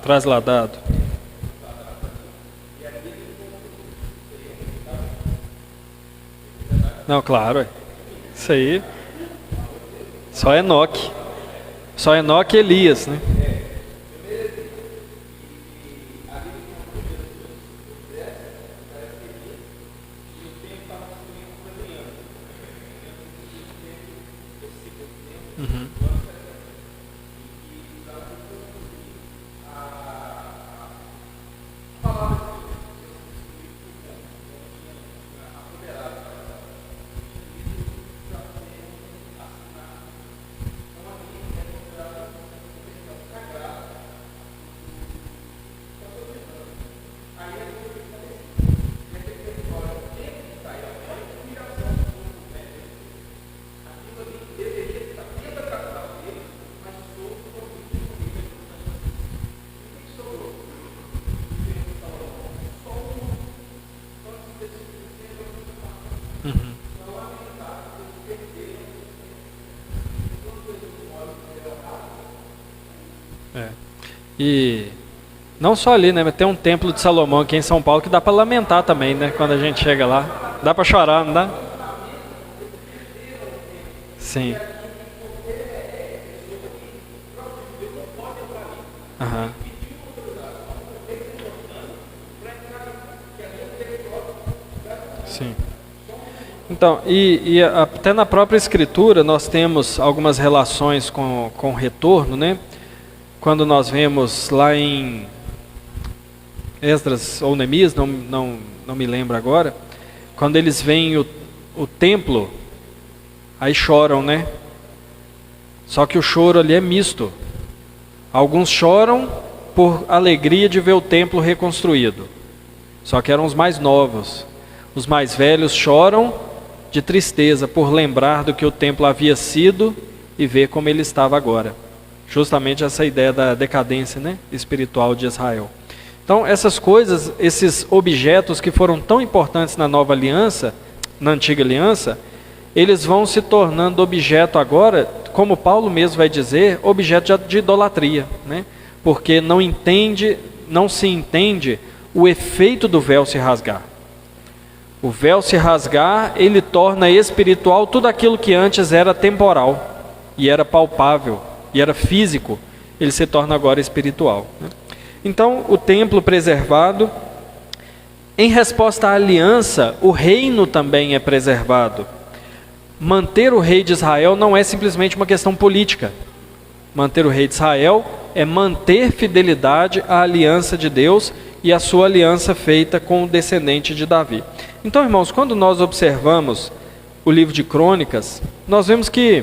Trasladado. Não, claro. Isso aí. Só Enoque. Só Enoque e Elias, né? E não só ali, né? Mas tem um templo de Salomão aqui em São Paulo que dá para lamentar também, né? Quando a gente chega lá. Dá para chorar, não dá? Sim. Sim. Então, até na própria Escritura nós temos algumas relações com o retorno, né? Quando nós vemos lá em Esdras ou Neemias, não me lembro agora, quando eles veem o templo, aí choram, né? Só que o choro ali é misto. Alguns choram por alegria de ver o templo reconstruído, só que eram os mais novos. Os mais velhos choram de tristeza por lembrar do que o templo havia sido e ver como ele estava agora. Justamente essa ideia da decadência, né, espiritual de Israel. Então essas coisas, esses objetos que foram tão importantes na nova aliança, na antiga aliança, eles vão se tornando objeto agora, como Paulo mesmo vai dizer, objeto de idolatria, né? Porque não se entende o efeito do véu se rasgar. O véu se rasgar, ele torna espiritual tudo aquilo que antes era temporal, e era palpável, e era físico, ele se torna agora espiritual, né? Então, o templo preservado, em resposta à aliança, o reino também é preservado. Manter o rei de Israel não é simplesmente uma questão política. Manter o rei de Israel é manter fidelidade à aliança de Deus e à sua aliança feita com o descendente de Davi. Então, irmãos, quando nós observamos o livro de Crônicas, nós vemos que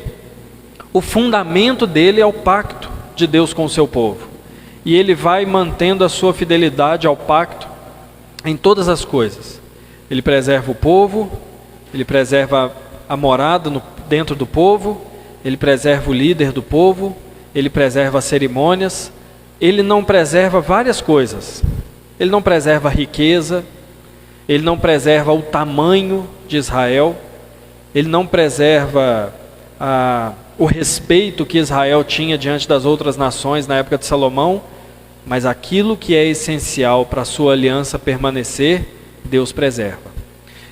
o fundamento dele é o pacto de Deus com o seu povo. E ele vai mantendo a sua fidelidade ao pacto em todas as coisas. Ele preserva o povo, ele preserva a morada dentro do povo, ele preserva o líder do povo, ele preserva as cerimônias, ele não preserva várias coisas. Ele não preserva a riqueza, ele não preserva o tamanho de Israel, ele não preserva o respeito que Israel tinha diante das outras nações na época de Salomão, mas aquilo que é essencial para a sua aliança permanecer, Deus preserva.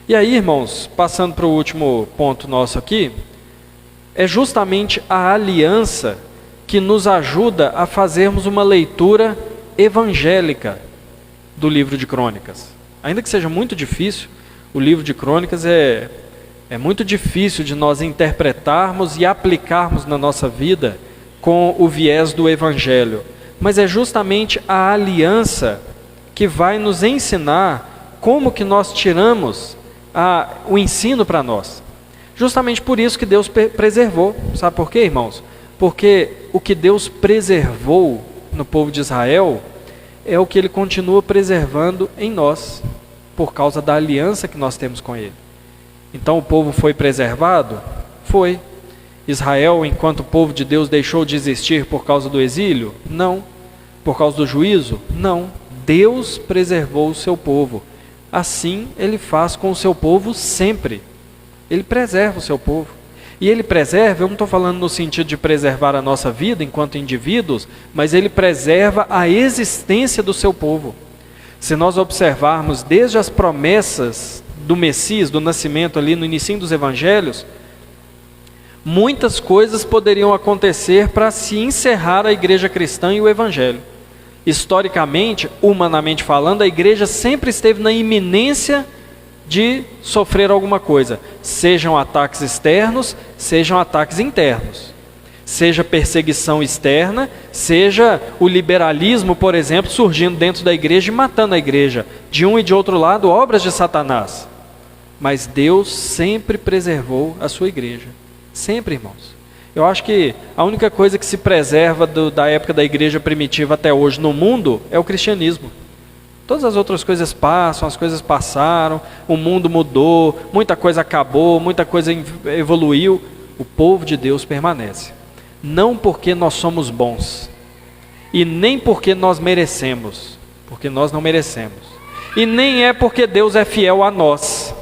E aí, irmãos, passando para o último ponto nosso aqui, é justamente a aliança que nos ajuda a fazermos uma leitura evangélica do livro de Crônicas. Ainda que seja muito difícil, o livro de Crônicas é muito difícil de nós interpretarmos e aplicarmos na nossa vida com o viés do evangelho. Mas é justamente a aliança que vai nos ensinar como que nós tiramos o ensino para nós. Justamente por isso que Deus preservou. Sabe por quê, irmãos? Porque o que Deus preservou no povo de Israel é o que Ele continua preservando em nós, por causa da aliança que nós temos com Ele. Então o povo foi preservado? Foi. Israel, enquanto povo de Deus, deixou de existir por causa do exílio? Não. Por causa do juízo? Não. Deus preservou o seu povo. Assim Ele faz com o seu povo sempre. Ele preserva o seu povo. E Ele preserva, eu não estou falando no sentido de preservar a nossa vida enquanto indivíduos, mas Ele preserva a existência do seu povo. Se nós observarmos desde as promessas do Messias, do nascimento ali no início dos evangelhos, muitas coisas poderiam acontecer para se encerrar a igreja cristã e o evangelho. Historicamente, humanamente falando, a igreja sempre esteve na iminência de sofrer alguma coisa, sejam ataques externos, sejam ataques internos, seja perseguição externa, seja o liberalismo, por exemplo, surgindo dentro da igreja e matando a igreja, de um e de outro lado, obras de Satanás. Mas Deus sempre preservou a sua igreja, sempre, irmãos. Eu acho que a única coisa que se preserva da época da igreja primitiva até hoje no mundo é o cristianismo. Todas as outras coisas passam, as coisas passaram, o mundo mudou, muita coisa acabou, muita coisa evoluiu. O povo de Deus permanece. Não porque nós somos bons, e nem porque nós merecemos, porque nós não merecemos. E nem é porque Deus é fiel a nós,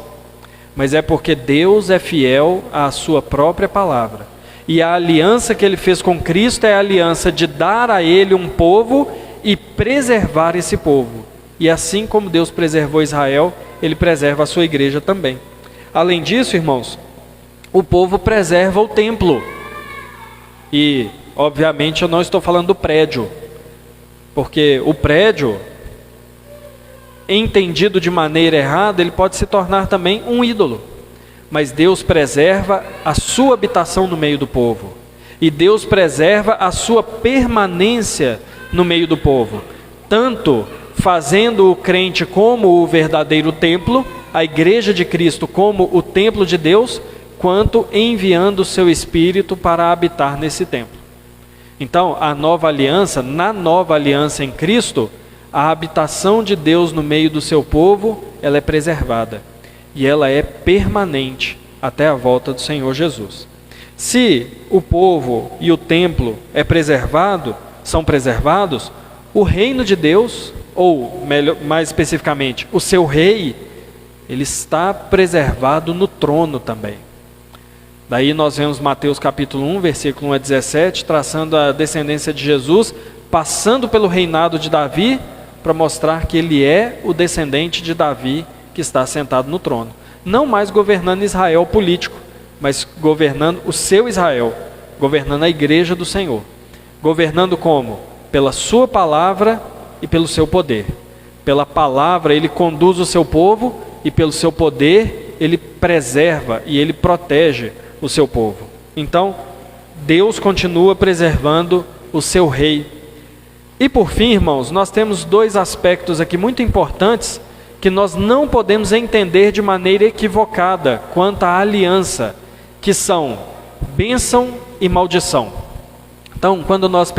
mas é porque Deus é fiel à sua própria palavra. E a aliança que Ele fez com Cristo é a aliança de dar a Ele um povo e preservar esse povo. E assim como Deus preservou Israel, Ele preserva a sua igreja também. Além disso, irmãos, o povo preserva o templo. E, obviamente, eu não estou falando do prédio, porque o prédio, entendido de maneira errada, ele pode se tornar também um ídolo. Mas Deus preserva a sua habitação no meio do povo. E Deus preserva a sua permanência no meio do povo. Tanto fazendo o crente como o verdadeiro templo, a igreja de Cristo como o templo de Deus, quanto enviando o seu Espírito para habitar nesse templo. Então, na nova aliança em Cristo, a habitação de Deus no meio do seu povo, ela é preservada. E ela é permanente até a volta do Senhor Jesus. Se o povo e o templo são preservados, o reino de Deus, ou mais especificamente, o seu rei, ele está preservado no trono também. Daí nós vemos Mateus capítulo 1, versículo 1 a 17, traçando a descendência de Jesus, passando pelo reinado de Davi, para mostrar que ele é o descendente de Davi que está sentado no trono. Não mais governando Israel político, mas governando o seu Israel, governando a igreja do Senhor. Governando como? Pela sua palavra e pelo seu poder. Pela palavra ele conduz o seu povo e pelo seu poder ele preserva e ele protege o seu povo. Então, Deus continua preservando o seu rei. E por fim, irmãos, nós temos dois aspectos aqui muito importantes que nós não podemos entender de maneira equivocada quanto à aliança, que são bênção e maldição. Então, quando nós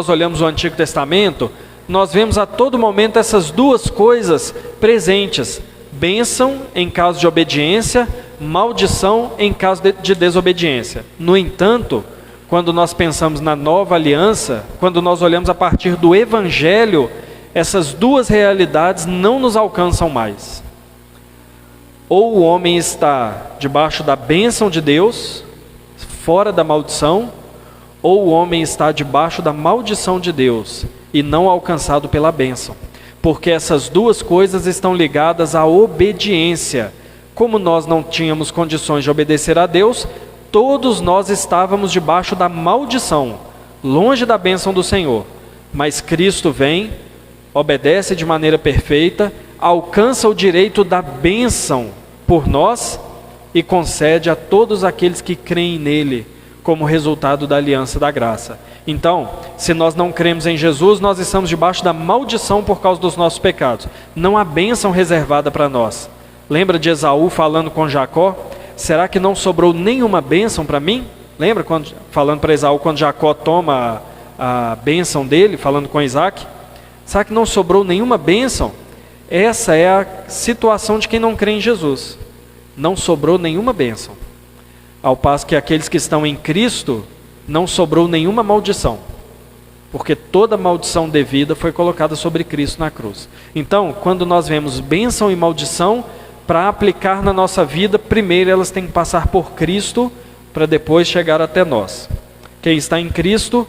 olhamos o Antigo Testamento, nós vemos a todo momento essas duas coisas presentes: bênção em caso de obediência, maldição em caso de desobediência. No entanto, quando nós pensamos na nova aliança, quando nós olhamos a partir do Evangelho, essas duas realidades não nos alcançam mais. Ou o homem está debaixo da bênção de Deus, fora da maldição, ou o homem está debaixo da maldição de Deus e não alcançado pela bênção. Porque essas duas coisas estão ligadas à obediência. Como nós não tínhamos condições de obedecer a Deus, todos nós estávamos debaixo da maldição, longe da bênção do Senhor. Mas Cristo vem, obedece de maneira perfeita, alcança o direito da bênção por nós e concede a todos aqueles que creem nele, como resultado da aliança da graça. Então, se nós não cremos em Jesus, nós estamos debaixo da maldição por causa dos nossos pecados. Não há bênção reservada para nós. Lembra de Esaú falando com Jacó? Será que não sobrou nenhuma bênção para mim? Lembra falando para Esaú, quando Jacó toma a bênção dele, falando com Isaac? Será que não sobrou nenhuma bênção? Essa é a situação de quem não crê em Jesus. Não sobrou nenhuma bênção. Ao passo que aqueles que estão em Cristo, não sobrou nenhuma maldição. Porque toda maldição devida foi colocada sobre Cristo na cruz. Então, quando nós vemos bênção e maldição, para aplicar na nossa vida, primeiro elas têm que passar por Cristo, para depois chegar até nós. Quem está em Cristo,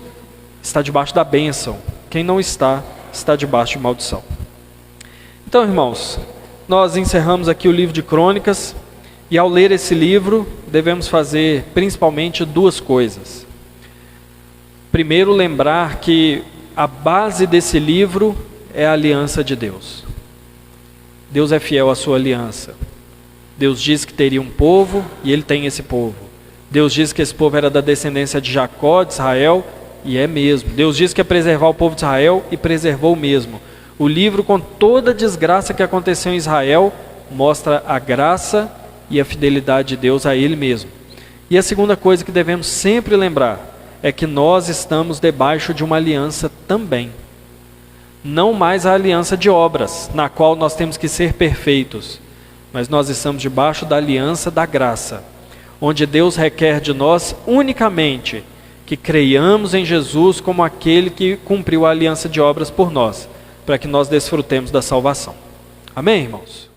está debaixo da bênção. Quem não está, está debaixo de maldição. Então, irmãos, nós encerramos aqui o livro de Crônicas, e ao ler esse livro, devemos fazer principalmente duas coisas. Primeiro, lembrar que a base desse livro é a aliança de Deus. Deus é fiel à sua aliança. Deus disse que teria um povo, e ele tem esse povo. Deus disse que esse povo era da descendência de Jacó, de Israel, e é mesmo. Deus disse que ia preservar o povo de Israel, e preservou mesmo. O livro, com toda a desgraça que aconteceu em Israel, mostra a graça e a fidelidade de Deus a Ele mesmo. E a segunda coisa que devemos sempre lembrar é que nós estamos debaixo de uma aliança também. Não mais a aliança de obras, na qual nós temos que ser perfeitos, mas nós estamos debaixo da aliança da graça, onde Deus requer de nós unicamente que creiamos em Jesus como aquele que cumpriu a aliança de obras por nós, para que nós desfrutemos da salvação. Amém, irmãos?